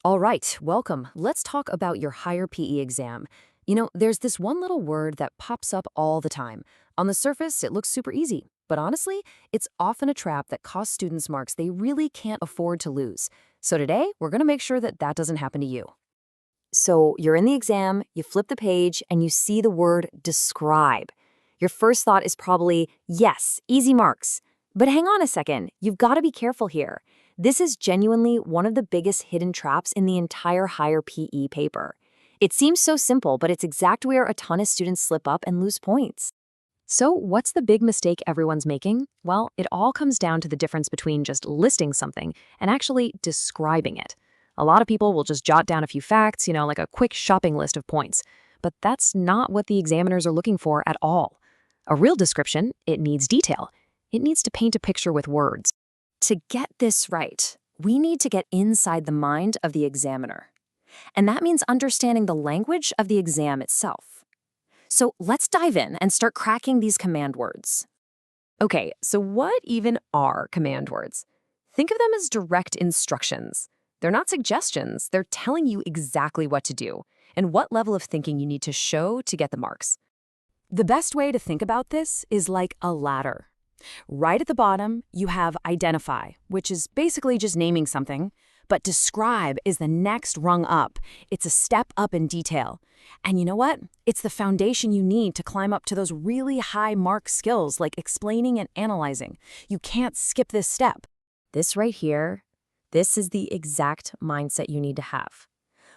All right, welcome. Let's talk about your higher PE exam. There's this one little word that pops up all the time. On the surface, it looks super easy, but honestly, it's often a trap that costs students marks they really can't afford to lose. So today, we're going to make sure that that doesn't happen to you. So you're in the exam, you flip the page, and you see the word describe. Your first thought is probably, yes, easy marks. But hang on a second, you've got to be careful here. This is genuinely one of the biggest hidden traps in the entire higher PE paper. It seems so simple, but it's exactly where a ton of students slip up and lose points. So, what's the big mistake everyone's making? Well, it all comes down to the difference between just listing something and actually describing it. A lot of people will just jot down a few facts, like a quick shopping list of points. But that's not what the examiners are looking for at all. A real description, it needs detail. It needs to paint a picture with words. To get this right, we need to get inside the mind of the examiner. And that means understanding the language of the exam itself. So let's dive in and start cracking these command words. Okay, so what even are command words? Think of them as direct instructions. They're not suggestions, they're telling you exactly what to do and what level of thinking you need to show to get the marks. The best way to think about this is like a ladder. Right at the bottom, you have identify, which is basically just naming something, but describe is the next rung up. It's a step up in detail. And you know what? It's the foundation you need to climb up to those really high mark skills like explaining and analyzing. You can't skip this step. This right here, this is the exact mindset you need to have.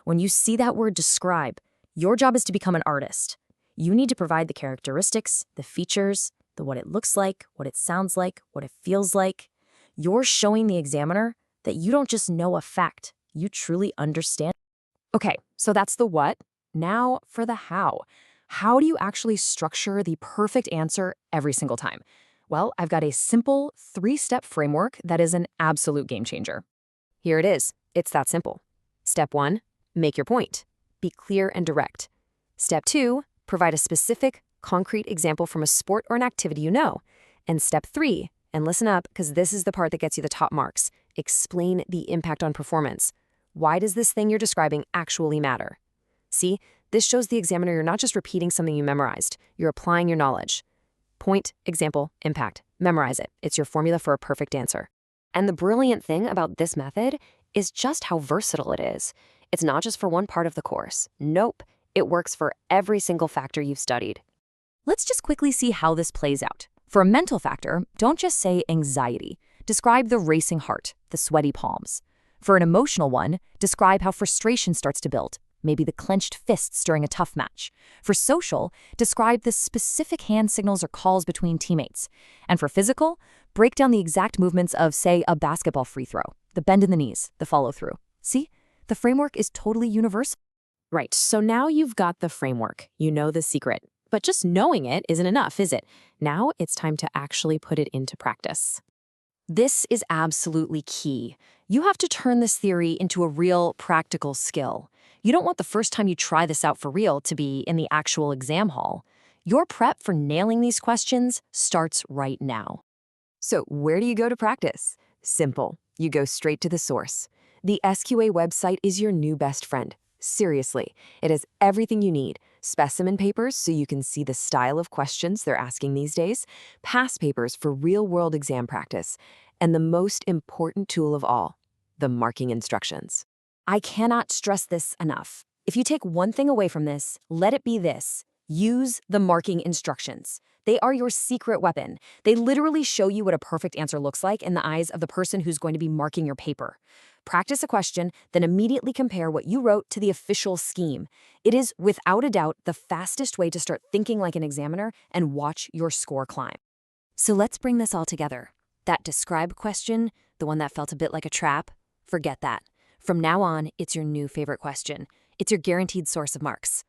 When you see that word describe, your job is to become an artist. You need to provide the characteristics, the features, the what it looks like, what it sounds like, what it feels like. You're showing the examiner that you don't just know a fact, you truly understand. Okay, so that's the what. Now for the how. How do you actually structure the perfect answer every single time? Well, I've got a simple 3-step framework that is an absolute game changer. Here it is. It's that simple. Step 1, make your point. Be clear and direct. Step 2, provide a specific, concrete example from a sport or an activity you know. And step 3, and listen up because this is the part that gets you the top marks, explain the impact on performance. Why does this thing you're describing actually matter? See, this shows the examiner you're not just repeating something you memorized, you're applying your knowledge. Point, example, impact. Memorize it. It's your formula for a perfect answer. And the brilliant thing about this method is just how versatile it is. It's not just for one part of the course. Nope, it works for every single factor you've studied. Let's just quickly see how this plays out. For a mental factor, don't just say anxiety. Describe the racing heart, the sweaty palms. For an emotional one, describe how frustration starts to build, maybe the clenched fists during a tough match. For social, describe the specific hand signals or calls between teammates. And for physical, break down the exact movements of, say, a basketball free throw, the bend in the knees, the follow-through. See? The framework is totally universal. Right, so now you've got the framework. You know the secret. But just knowing it isn't enough, is it? Now it's time to actually put it into practice. This is absolutely key. You have to turn this theory into a real practical skill. You don't want the first time you try this out for real to be in the actual exam hall. Your prep for nailing these questions starts right now. So where do you go to practice? Simple. You go straight to the source. The SQA website is your new best friend. Seriously, it has everything you need. Specimen papers so you can see the style of questions they're asking these days, past papers for real-world exam practice, and the most important tool of all, the marking instructions. I cannot stress this enough. If you take one thing away from this, let it be this. Use the marking instructions. They are your secret weapon. They literally show you what a perfect answer looks like in the eyes of the person who's going to be marking your paper. Practice a question, then immediately compare what you wrote to the official scheme. It is, without a doubt, the fastest way to start thinking like an examiner and watch your score climb. So let's bring this all together. That describe question, the one that felt a bit like a trap, forget that. From now on, it's your new favorite question. It's your guaranteed source of marks.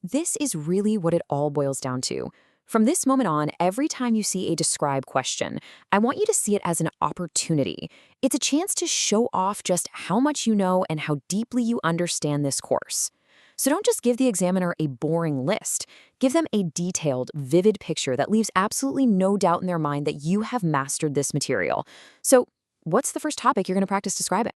This is really what it all boils down to. From this moment on, every time you see a describe question, I want you to see it as an opportunity. It's a chance to show off just how much you know and how deeply you understand this course. So don't just give the examiner a boring list. Give them a detailed, vivid picture that leaves absolutely no doubt in their mind that you have mastered this material. So what's the first topic you're going to practice describing?